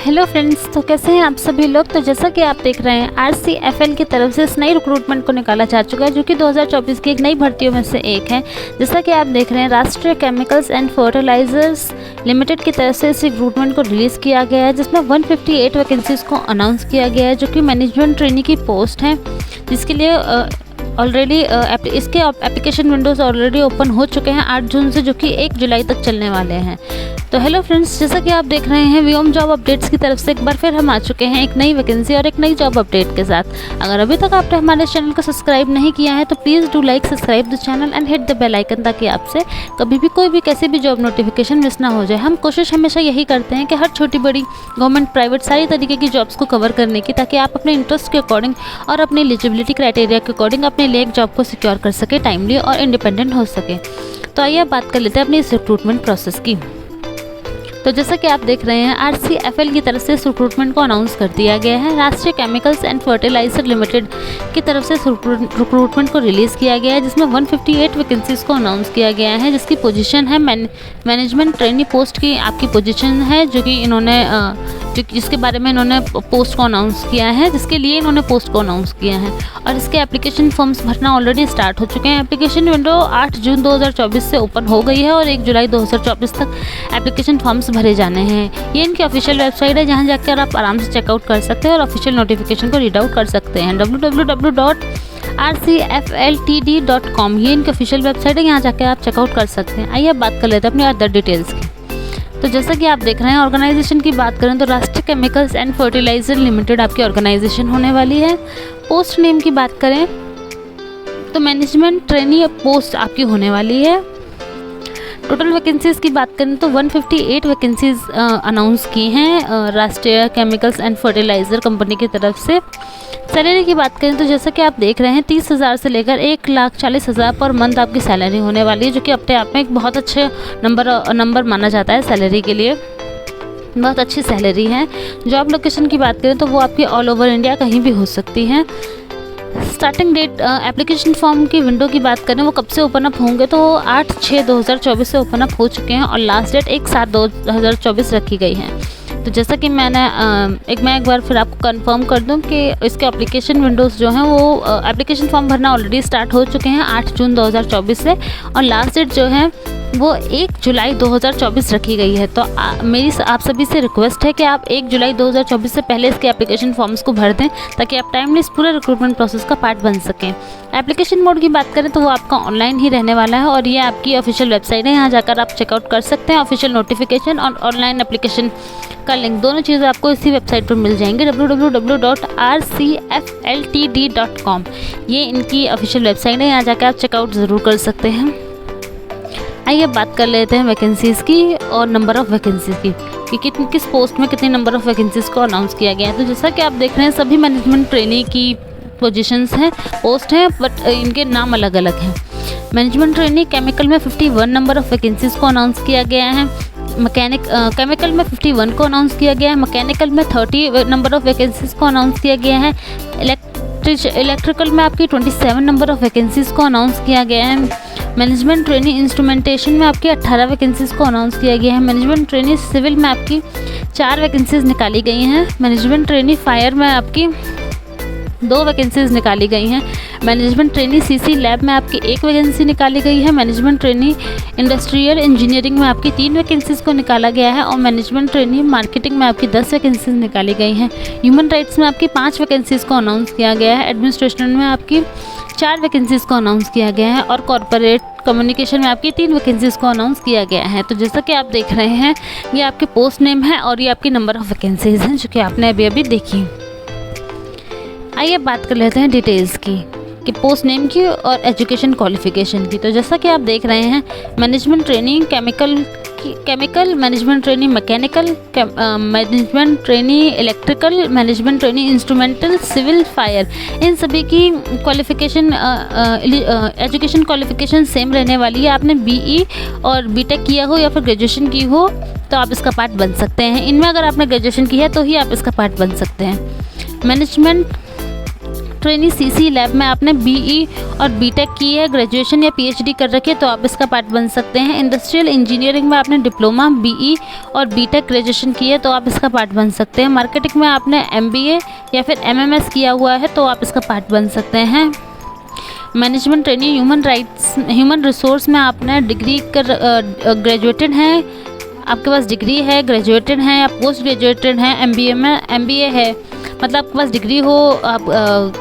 Hello friends, तो कैसे हैं आप सभी लोग। तो जैसा कि आप देख रहे हैं RCFL की तरफ से इस नई रिक्रूटमेंट को निकाला जा चुका है, जो कि 2024 की एक नई भर्तियों में से एक है। जैसा कि आप देख रहे हैं, राष्ट्रीय केमिकल्स एंड फर्टिलाइजर्स लिमिटेड की तरफ से इस रिक्रूटमेंट को रिलीज़ किया गया है, जिसमें 158 वैकेंसीज़ को अनाउंस किया गया है, जो कि मैनेजमेंट ट्रेनी की पोस्ट है, जिसके लिए ऑलरेडी इसके एप्लीकेशन विंडोज़ ऑलरेडी ओपन हो चुके हैं 8 जून से, जो कि 1 जुलाई तक चलने वाले हैं। तो हेलो फ्रेंड्स, जैसा कि आप देख रहे हैं, व्योम जॉब अपडेट्स की तरफ से एक बार फिर हम आ चुके हैं एक नई वैकेंसी और एक नई जॉब अपडेट के साथ। अगर अभी तक आपने हमारे चैनल को सब्सक्राइब नहीं किया है तो please do like subscribe the channel and hit the bell icon, ताकि आपसे कभी भी कोई भी कैसी भी जॉब नोटिफिकेशन मिस ना हो जाए। हम कोशिश हमेशा यही करते हैं कि हर छोटी बड़ी गवर्नमेंट प्राइवेट सारी तरीके की जॉब्स को कवर करने की, ताकि आप अपने इंटरेस्ट के अकॉर्डिंग और अपनी एलिजिबिलिटी क्राइटेरिया के अकॉर्डिंग अपने लिए एक जॉब को सिक्योर कर सके, टाइमली और इंडिपेंडेंट हो सके। तो आइए बात कर लेते हैं अपनी इस रिक्रूटमेंट प्रोसेस की। तो जैसा कि आप देख रहे हैं, RCFL की तरफ से इस रिक्रूटमेंट को अनाउंस कर दिया गया है। राष्ट्रीय केमिकल्स एंड फर्टिलाइजर लिमिटेड की तरफ से रिक्रूटमेंट को रिलीज़ किया गया है, जिसमें 158 वैकेंसीज़ को अनाउंस किया गया है, जिसकी पोजीशन है मैनेजमेंट ट्रेनी पोस्ट की आपकी पोजीशन है, जो कि इन्होंने जिसके बारे में इन्होंने पोस्ट को अनाउंस किया है, जिसके लिए इन्होंने पोस्ट को अनाउंस किया है। और इसके एप्लीकेशन फॉर्म्स भरना ऑलरेडी स्टार्ट हो चुके हैं। एप्लीकेशन विंडो 8 जून 2024 से ओपन हो गई है और 1 जुलाई 2024 तक एप्लीकेशन फॉर्म्स भरे जाने हैं। ये इनकी ऑफिशियल वेबसाइट है, जहां जाकर आप आराम से चेकआउट कर सकते हैं और ऑफिशियल नोटिफिकेशन को रीड आउट कर सकते हैं। www.rcfltd.com ये इनकी ऑफिशियल वेबसाइट है, यहाँ जाकर आप चेकआउट कर सकते हैं। आइए अब बात कर लेते हैं अपनी अदर डिटेल्स की। तो जैसा कि आप देख रहे हैं, ऑर्गेनाइजेशन की बात करें तो राष्ट्रीय केमिकल्स एंड फर्टिलाइजर लिमिटेड आपकी ऑर्गेनाइजेशन होने वाली है। पोस्ट नेम की बात करें तो मैनेजमेंट ट्रेनी पोस्ट आपकी होने वाली है। टोटल वैकेंसीज़ की बात करें तो 158 वैकेंसीज़ अनाउंस की हैं राष्ट्रीय केमिकल्स एंड फर्टिलाइज़र कंपनी की तरफ से। सैलरी की बात करें तो जैसा कि आप देख रहे हैं, 30,000 से लेकर 1,40,000 पर मंथ आपकी सैलरी होने वाली है, जो कि अपने आप में एक बहुत अच्छे नंबर माना जाता है सैलरी के लिए। बहुत अच्छी सैलरी है। जॉब लोकेशन की बात करें तो वो आपकी ऑल ओवर इंडिया कहीं भी हो सकती है। स्टार्टिंग डेट एप्लीकेशन फॉर्म की विंडो की बात करें, वो कब से ओपन अप होंगे तो 8/6/2024 से ओपन अप हो चुके हैं और लास्ट डेट 1/7/2024 रखी गई है। तो जैसा कि मैं एक बार फिर आपको कंफर्म कर दूं कि इसके एप्लीकेशन विंडोज़ जो हैं वो एप्लीकेशन फॉर्म भरना ऑलरेडी स्टार्ट हो चुके हैं 8 जून 2024 से, और लास्ट डेट जो है वो 1 जुलाई 2024 रखी गई है। तो मेरी आप सभी से रिक्वेस्ट है कि आप 1 जुलाई 2024 से पहले इसके एप्लीकेशन फॉर्म्स को भर दें, ताकि आप टाइमली इस पूरे रिक्रूटमेंट प्रोसेस का पार्ट बन सकें। एप्लीकेशन मोड की बात करें तो वो आपका ऑनलाइन ही रहने वाला है, और ये आपकी ऑफिशियल वेबसाइट है, यहाँ जाकर आप चेकआउट कर सकते हैं। ऑफिशियल नोटिफिकेशन और ऑनलाइन एप्लीकेशन का लिंक, दोनों चीज़ें आपको इसी वेबसाइट पर मिल जाएंगे, www.rcfltd.com ये इनकी ऑफिशियल वेबसाइट है, यहाँ जाकर आप चेकआउट ज़रूर कर सकते हैं। आइए बात कर लेते हैं वैकेंसीज़ की और नंबर ऑफ़ वैकेंसीज़ की, कि किस पोस्ट में कितनी नंबर ऑफ़ वैकेंसीज़ को अनाउंस किया गया है। तो जैसा कि आप देख रहे हैं, सभी मैनेजमेंट ट्रेनी की पोजीशंस हैं, पोस्ट हैं, बट इनके नाम अलग अलग हैं। मैनेजमेंट ट्रेनी केमिकल में 51 नंबर ऑफ़ वैकेंसीज़ को अनाउंस किया गया है। केमिकल में 51 को अनाउंस किया गया है। मैकेनिकल में 30 नंबर ऑफ़ वैकेंसीज़ को अनाउंस किया गया है। इलेक्ट्रिकल में आपकी 27 नंबर ऑफ़ वैकेंसीज़ को अनाउंस किया गया है। मैनेजमेंट ट्रेनी इंस्ट्रूमेंटेशन में आपकी 18 वैकेंसीज़ को अनाउंस किया गया है। मैनेजमेंट ट्रेनी सिविल में आपकी 4 वैकेंसीज़ निकाली गई हैं। मैनेजमेंट ट्रेनी फायर में आपकी 2 वैकेंसीज़ निकाली गई हैं। मैनेजमेंट ट्रेनी CC लैब में आपकी 1 वैकेंसी निकाली गई है। मैनेजमेंट ट्रेनी इंडस्ट्रियल इंजीनियरिंग में आपकी 3 वैकेंसीज़ को निकाला गया है, और मैनेजमेंट ट्रेनी मार्केटिंग में आपकी 10 वैकेंसीज़ निकाली गई हैं। ह्यूमन राइट्स में आपकी 5 वैकेंसीज़ को अनाउंस किया गया है। एडमिनिस्ट्रेशन में आपकी 4 वैकेंसीज़ को अनाउंस किया गया है, और कॉर्पोरेट कम्युनिकेशन में आपकी 3 वैकेंसीज़ को अनाउंस किया गया है। तो जैसा कि आप देख रहे हैं, ये आपके पोस्ट नेम है और ये आपकी नंबर ऑफ़ वैकेंसीज़ हैं, जो कि आपने अभी देखी। आइए बात कर लेते हैं डिटेल्स की, कि पोस्ट नेम की और एजुकेशन क्वालिफिकेशन की। तो जैसा कि आप देख रहे हैं, management training chemical, management training mechanical, management training electrical, management training instrumental, civil, fire, इन सभी की क्वालिफिकेशन एजुकेशन क्वालिफिकेशन सेम रहने वाली है। आपने BE और BTech किया हो या फिर ग्रेजुएशन की हो तो आप इसका पार्ट बन सकते हैं। इनमें अगर आपने ग्रेजुएशन की है तो ही आप इसका पार्ट बन सकते हैं। मैनेजमेंट ट्रेनी सीसी लैब में आपने बीई और बीटेक की है, ग्रेजुएशन या पीएचडी कर रखी है तो आप इसका पार्ट बन सकते हैं। इंडस्ट्रियल इंजीनियरिंग में आपने डिप्लोमा, बीई और बीटेक ग्रेजुएशन की है तो आप इसका पार्ट बन सकते हैं। मार्केटिंग में आपने एमबीए या फिर एमएमएस किया हुआ है तो आप इसका पार्ट बन सकते हैं। मैनेजमेंट ट्रेनिंग ह्यूमन रिसोर्स में आपने डिग्री कर ग्रेजुएटेड हैं, आपके पास डिग्री है, ग्रेजुएटेड हैं या पोस्ट ग्रेजुएटेड हैं, एमबीए में एमबीए है, मतलब आपके पास डिग्री हो, आप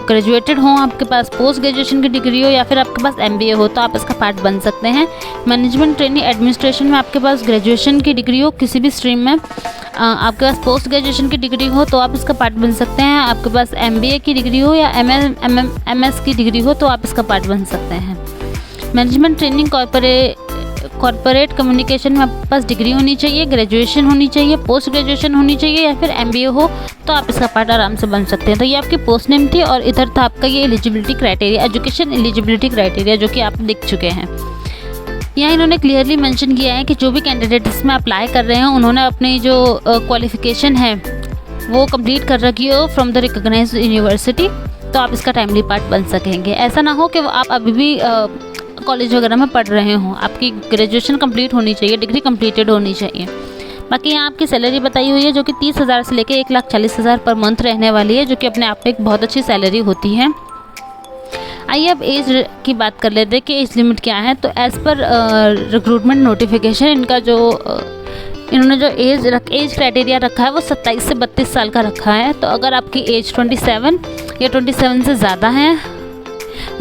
ग्रेजुएटेड हो, आपके पास पोस्ट ग्रेजुएशन की डिग्री हो या फिर आपके पास एमबीए हो तो आप इसका पार्ट बन सकते हैं। मैनेजमेंट ट्रेनिंग एडमिनिस्ट्रेशन में आपके पास ग्रेजुएशन की डिग्री हो किसी भी स्ट्रीम में, आपके पास पोस्ट ग्रेजुएशन की डिग्री हो तो आप इसका पार्ट बन सकते हैं। आपके पास एमबीए की डिग्री हो या एमएस की डिग्री हो तो आप इसका पार्ट बन सकते हैं। मैनेजमेंट ट्रेनिंग कॉर्पोरेट कम्युनिकेशन में आपके पास डिग्री होनी चाहिए, ग्रेजुएशन होनी चाहिए, पोस्ट ग्रेजुएशन होनी चाहिए या फिर एमबीए हो तो आप इसका पार्ट आराम से बन सकते हैं। तो ये आपकी पोस्ट नेम थी और इधर था आपका ये eligibility criteria, education eligibility criteria जो कि आप देख चुके हैं। यहाँ इन्होंने क्लियरली मेंशन किया है कि जो भी कैंडिडेट इसमें अप्लाई कर रहे हैं उन्होंने अपनी जो क्वालिफिकेशन है वो कंप्लीट कर रखी हो फ्रॉम द रिकॉग्नाइज्ड यूनिवर्सिटी तो आप इसका टाइमली पार्ट बन सकेंगे। ऐसा ना हो कि आप अभी भी कॉलेज वगैरह में पढ़ रहे हों, आपकी ग्रेजुएशन कंप्लीट होनी चाहिए, डिग्री कंप्लीटेड होनी चाहिए। बाकी यहाँ आपकी सैलरी बताई हुई है जो कि 30,000 से लेकर 1,40,000 पर मंथ रहने वाली है, जो कि अपने आप में एक बहुत अच्छी सैलरी होती है। आइए अब एज की बात कर लेते हैं कि एज लिमिट क्या है। तो एज़ पर रिक्रूटमेंट नोटिफिकेशन इनका जो इन्होंने जो एज क्राइटेरिया रखा है वो 27 से 32 साल का रखा है। तो अगर आपकी एज 27 या 27 से ज़्यादा है,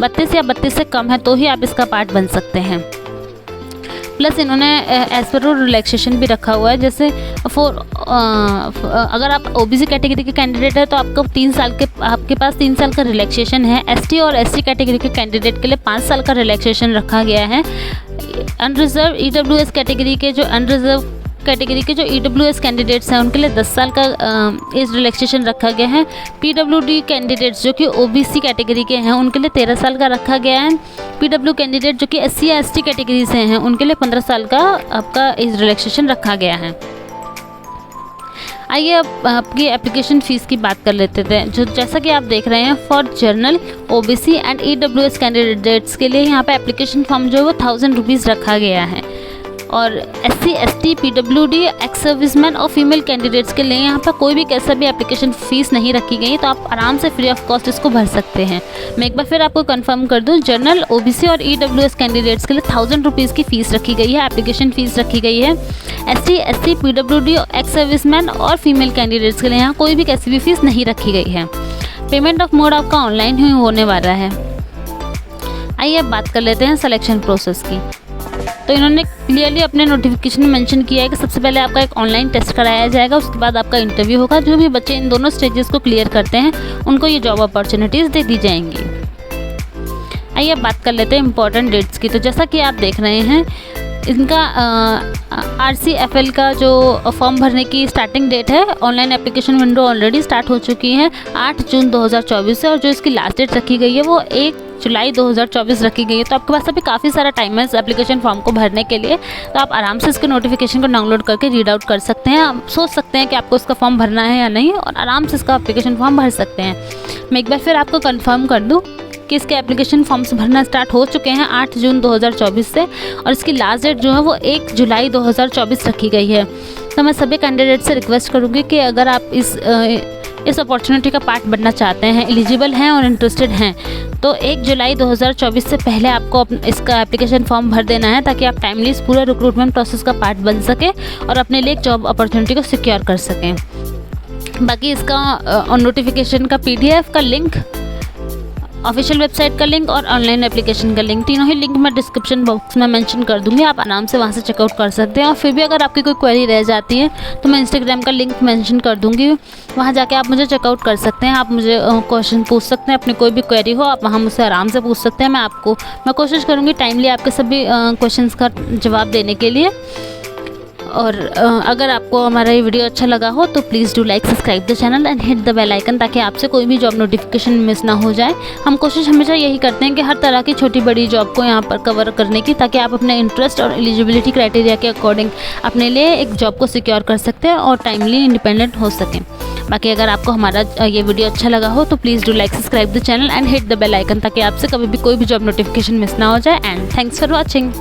32 या 32 से कम है तो ही आप इसका पार्ट बन सकते हैं। प्लस इन्होंने एज पर रूल रिलैक्सेशन भी रखा हुआ है, जैसे अगर आप ओबीसी कैटेगरी के कैंडिडेट है तो आपको आपके पास 3 साल का रिलैक्सेशन है। एसटी और एससी कैटेगरी के कैंडिडेट के लिए 5 साल का रिलैक्सेशन रखा गया है। अनरिजर्व ईडब्ल्यूएस कैटेगरी के जो ईडब्ल्यूएस कैंडिडेट्स हैं उनके लिए 10 साल का एज रिलैक्सेशन रखा गया है। पीडब्ल्यूडी कैंडिडेट्स जो कि ओबीसी कैटेगरी के हैं उनके लिए 13 साल का रखा गया है। पीडब्ल्यू कैंडिडेट जो कि एससी या एसटी कैटेगरी से हैं उनके लिए 15 साल का आपका एज रिलैक्सेशन रखा गया है। आइए अब आपकी एप्लीकेशन फ़ीस की बात कर लेते थे। जैसा कि आप देख रहे हैं for general OBC and EWS candidates के लिए यहाँ पे एप्लीकेशन फॉर्म जो है वो 1000 रुपीज़ रखा गया है। और SC ST PWD ex serviceman और फीमेल कैंडिडेट्स के लिए यहाँ पर कोई भी कैसा भी एप्लीकेशन फ़ीस नहीं रखी गई है, तो आप आराम से फ्री ऑफ कॉस्ट इसको भर सकते हैं। मैं एक बार फिर आपको कंफर्म कर दूँ, जनरल ओबीसी और ईडब्ल्यूएस कैंडिडेट्स के लिए 1000 रुपीज़ की फ़ीस रखी गई है, एप्लीकेशन फ़ीस रखी गई है। SC ST PWD ex serviceman और फीमेल कैंडिडेट्स के लिए यहाँ कोई भी कैसी भी फ़ीस नहीं रखी गई है। पेमेंट ऑफ मोड आपका ऑनलाइन ही होने वाला है। आइए अब बात कर लेते हैं सिलेक्शन प्रोसेस की। तो इन्होंने क्लियरली अपने नोटिफिकेशन में मेंशन किया है कि सबसे पहले आपका एक ऑनलाइन टेस्ट कराया जाएगा, उसके बाद आपका इंटरव्यू होगा। जो भी बच्चे इन दोनों स्टेजेस को क्लियर करते हैं उनको ये जॉब अपॉर्चुनिटीज़ दे दी जाएंगी। आइए अब बात कर लेते हैं इंपॉर्टेंट डेट्स की। तो जैसा कि आप देख रहे हैं इनका RCFL का जो फॉर्म भरने की स्टार्टिंग डेट है, online application window already start हो चुकी है 8 जून 2024 से, और जो इसकी लास्ट डेट रखी गई है वो 1 जुलाई 2024 रखी गई है। तो आपके पास अभी काफ़ी सारा टाइम है इस एप्लीकेशन फॉर्म को भरने के लिए, तो आप आराम से इसके नोटिफिकेशन को डाउनलोड करके रीड आउट कर सकते हैं। आप सोच सकते हैं कि आपको इसका फॉर्म भरना है या नहीं, और आराम से इसका एप्लीकेशन फॉर्म भर सकते हैं। मैं एक बार फिर आपको कंफर्म कर दूँ कि इसके एप्लीकेशन फॉर्म्स भरना स्टार्ट हो चुके हैं 8 जून 2024 से, और इसकी लास्ट डेट जो है वो 1 जुलाई 2024 रखी गई है। तो मैं सभी कैंडिडेट से रिक्वेस्ट करूँगी कि अगर आप इस अपॉर्चुनिटी का पार्ट बनना चाहते हैं, एलिजिबल हैं और इंटरेस्टेड हैं, तो 1 जुलाई 2024 से पहले आपको इसका एप्लीकेशन फॉर्म भर देना है, ताकि आप टाइमली इस पूरे रिक्रूटमेंट प्रोसेस का पार्ट बन सकें और अपने लिए एक जॉब अपॉर्चुनिटी को सिक्योर कर सकें। बाकी इसका नोटिफिकेशन का PDF का लिंक, ऑफिशियल वेबसाइट का लिंक और ऑनलाइन एप्लीकेशन का लिंक, तीनों ही लिंक मैं डिस्क्रिप्शन बॉक्स में मेंशन कर दूंगी। आप आराम से वहां से चेकआउट कर सकते हैं। और फिर भी अगर आपकी कोई क्वेरी रह जाती है तो मैं इंस्टाग्राम का लिंक मेंशन कर दूंगी, वहां जाके आप मुझे चेकआउट कर सकते हैं। आप मुझे क्वेश्चन पूछ सकते हैं, अपनी कोई भी क्वेरी हो आप वहाँ मुझसे आराम से पूछ सकते हैं। मैं कोशिश करूँगी टाइमली आपके सभी क्वेश्चन का जवाब देने के लिए। और अगर आपको हमारा ये वीडियो अच्छा लगा हो तो please do like, subscribe the channel and hit the bell icon, ताकि आपसे कोई भी जॉब नोटिफिकेशन मिस ना हो जाए। हम कोशिश हमेशा यही करते हैं कि हर तरह की छोटी बड़ी जॉब को यहाँ पर कवर करने की, ताकि आप अपने इंटरेस्ट और एलिजिबिलिटी क्राइटेरिया के अकॉर्डिंग अपने लिए एक जॉब को सिक्योर कर सकते हैं और टाइमली इंडिपेंडेंट हो सकें। बाकी अगर आपको हमारा ये वीडियो अच्छा लगा हो तो please do like, subscribe the channel and hit the bell icon, ताकि आपसे कभी भी कोई भी जॉब नोटिफिकेशन मिस ना हो जाए। And thanks for watching.